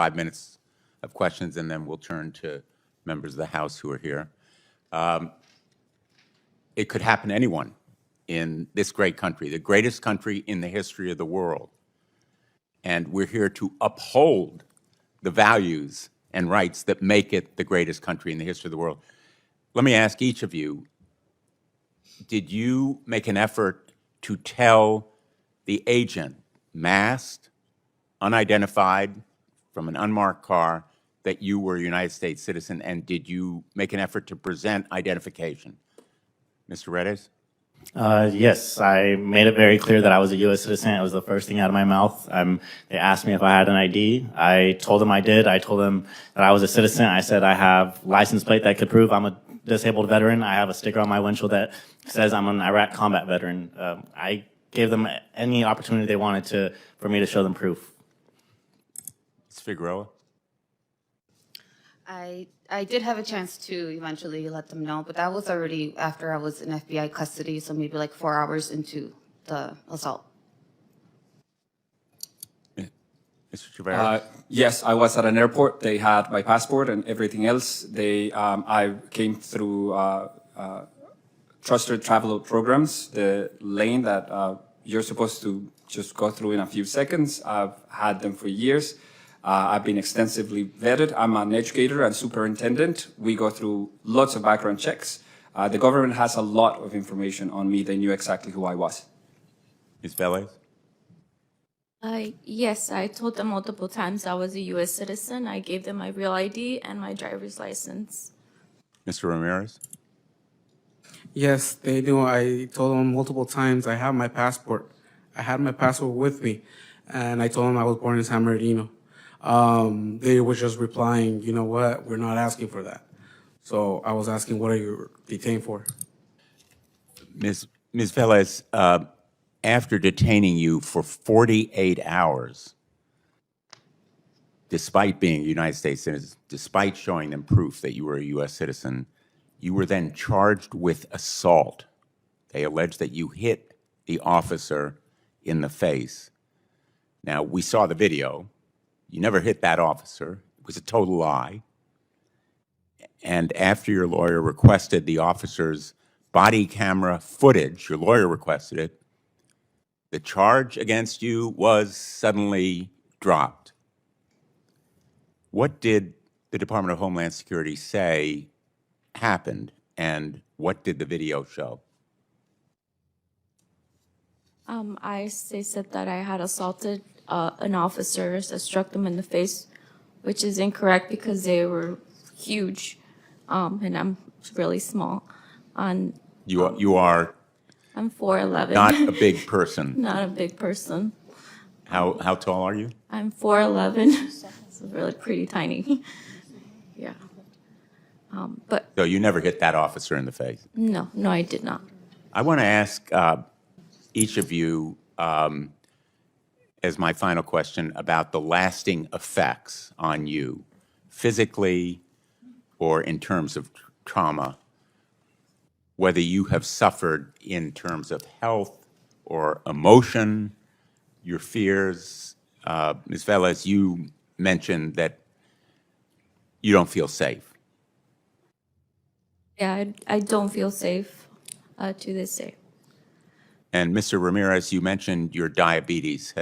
5 minutes of questions, and then we'll turn to members of the House who are here. It could happen to anyone in this great country, the greatest country in the history of the world. And we're here to uphold the values and rights that make it the greatest country in the history of the world. Let me ask each of you, did you make an effort to tell the agent, masked, unidentified, from an unmarked car, that you were a United States citizen, and did you make an effort to present identification? Mr. Redes? Yes, I made it very clear that I was a U.S. citizen. It was the first thing out of my mouth. They asked me if I had an ID. I told them I did. I told them that I was a citizen. I said I have license plate that could prove I'm a disabled veteran. I have a sticker on my windshield that says I'm an Iraq combat veteran. I gave them any opportunity they wanted for me to show them proof. Ms. Figueroa? I did have a chance to eventually let them know, but that was already after I was in FBI custody, so maybe like 4 hours into the assault. Mr. Chavera? Yes, I was at an airport. They had my passport and everything else. I came through trusted travel programs, the lane that you're supposed to just go through in a few seconds. I've had them for years. I've been extensively vetted. I'm an educator and superintendent. We go through lots of background checks. The government has a lot of information on me. They knew exactly who I was. Ms. Velez? Yes, I told them multiple times I was a U.S. citizen. I gave them my real ID and my driver's license. Mr. Ramirez? Yes, they knew. I told them multiple times I have my passport. I had my passport with me, and I told them I was born in San Bernardino. They were just replying, you know what, we're not asking for that. So I was asking, what are you detained for? Ms. Velez, after detaining you for 48 hours, despite being a United States citizen, despite showing them proof that you were a U.S. citizen, you were then charged with assault. They allege that you hit the officer in the face. Now, we saw the video. You never hit that officer. It was a total lie. And after your lawyer requested the officer's body camera footage, your lawyer requested it, the charge against you was suddenly dropped. What did the Department of Homeland Security say happened, and what did the video show? They said that I had assaulted an officer that struck them in the face, which is incorrect because they were huge, and I'm really small. You are I'm 4'11". not a big person. Not a big person. How tall are you? I'm 4'11". So really pretty tiny. Yeah. But So you never hit that officer in the face? no, I did not. I want to ask each of you, as my final question, about the lasting effects on you, physically or in terms of trauma, whether you have suffered in terms of health or emotion, your fears. Ms. Velez, you mentioned that you don't feel safe. Yeah, I don't feel safe to this day. And Mr. Ramirez, you mentioned your diabetes.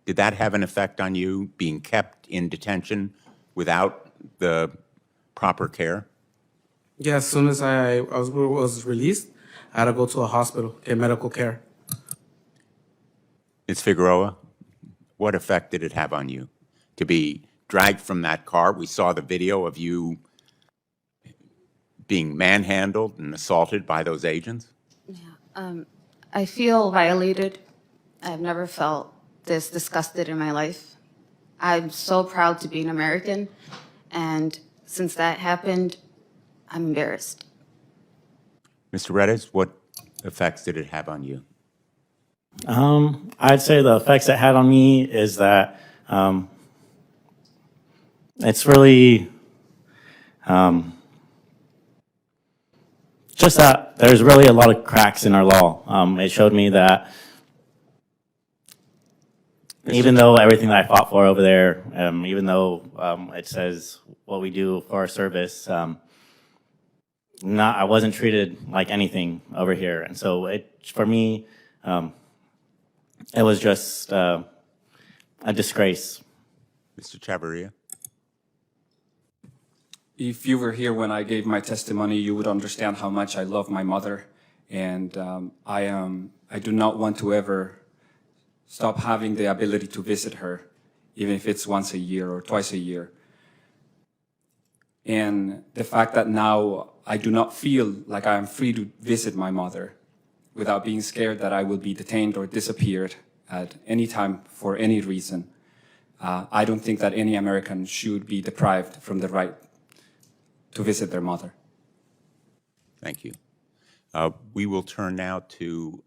Did that have an effect on you, being kept in detention without the proper care? Yeah, as soon as I was released, I had to go to a hospital, get medical care. Ms. Figueroa, what effect did it have on you to be dragged from that car? We saw the video of you being manhandled and assaulted by those agents. Yeah, I feel violated. I've never felt this disgusted in my life. I'm so proud to be an American, and since that happened, I'm embarrassed. Mr. Redes, what effects did it have on you? I'd say the effects it had on me is that it's really just that there's really a lot of cracks in our law. It showed me that Even though everything that I fought for over there, even though it says what we do for our service, I wasn't treated like anything over here. And so for me, it was just a disgrace. Mr. Chavarria? If you were here when I gave my testimony, you would understand how much I love my mother. And I do not want to ever stop having the ability to visit her, even if it's once a year or twice a year. And the fact that now I do not feel like I am free to visit my mother without being scared that I will be detained or disappeared at any time for any reason. I don't think that any American should be deprived from the right to visit their mother. Thank you. We will turn now to...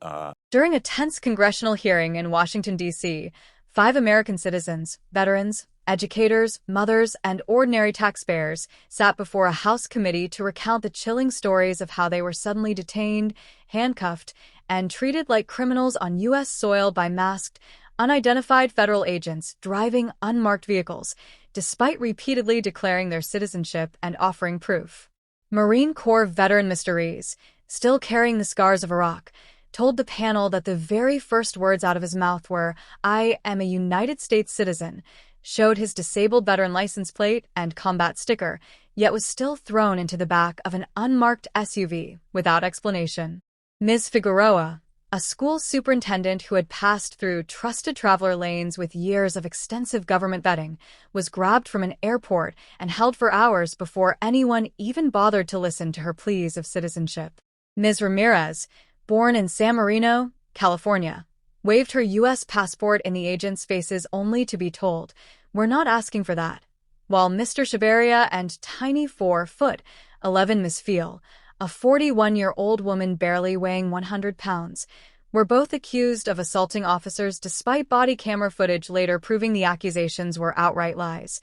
During a tense congressional hearing in Washington, D.C., 5 American citizens, veterans, educators, mothers, and ordinary taxpayers sat before a House committee to recount the chilling stories of how they were suddenly detained, handcuffed, and treated like criminals on U.S. soil by masked, unidentified federal agents driving unmarked vehicles, despite repeatedly declaring their citizenship and offering proof. Marine Corps veteran Mr. Rees, still carrying the scars of Iraq, told the panel that the very first words out of his mouth were, "I am a United States citizen," showed his disabled veteran license plate and combat sticker, yet was still thrown into the back of an unmarked SUV without explanation. Ms. Figueroa, a school superintendent who had passed through trusted traveler lanes with years of extensive government vetting, was grabbed from an airport and held for hours before anyone even bothered to listen to her pleas of citizenship. Ms. Ramirez, born in San Marino, California, waved her U.S. passport in the agent's faces only to be told, "We're not asking for that." While Mr. Chavarria and tiny 4'11" Ms. Fiel, a 41-year-old woman barely weighing 100 pounds, were both accused of assaulting officers despite body camera footage later proving the accusations were outright lies.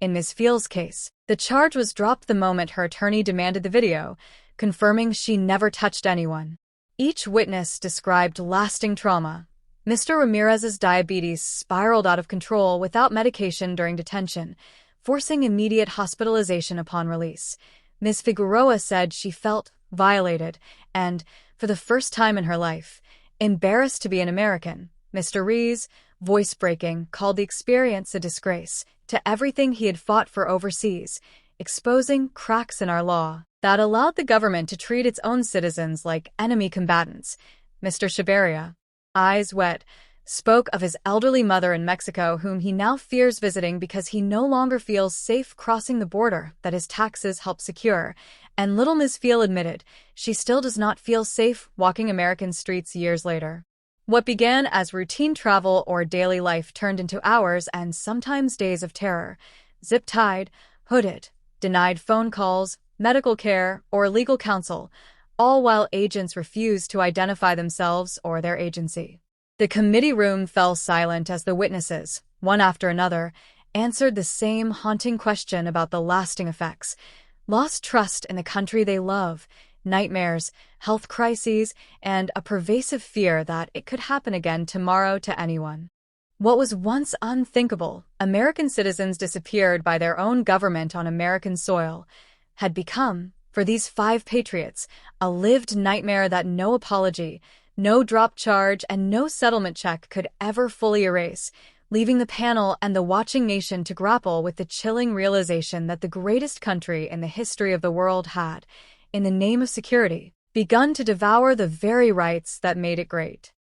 In Ms. Fiel's case, the charge was dropped the moment her attorney demanded the video, confirming she never touched anyone. Each witness described lasting trauma. Mr. Ramirez's diabetes spiraled out of control without medication during detention, forcing immediate hospitalization upon release. Ms. Figueroa said she felt violated and, for the first time in her life, embarrassed to be an American. Mr. Rees, voice-breaking, called the experience a disgrace to everything he had fought for overseas, exposing cracks in our law that allowed the government to treat its own citizens like enemy combatants. Mr. Chavarria, eyes wet, spoke of his elderly mother in Mexico whom he now fears visiting because he no longer feels safe crossing the border that his taxes help secure, and little Ms. Fiel admitted she still does not feel safe walking American streets years later. What began as routine travel or daily life turned into hours and sometimes days of terror, zip-tied, hooded, denied phone calls, medical care, or legal counsel, all while agents refused to identify themselves or their agency. The committee room fell silent as the witnesses, one after another, answered the same haunting question about the lasting effects: lost trust in the country they love, nightmares, health crises, and a pervasive fear that it could happen again tomorrow to anyone. What was once unthinkable, American citizens disappeared by their own government on American soil, had become, for these 5 patriots, a lived nightmare that no apology, no drop charge, and no settlement check could ever fully erase, leaving the panel and the watching nation to grapple with the chilling realization that the greatest country in the history of the world had, in the name of security, begun to devour the very rights that made it great.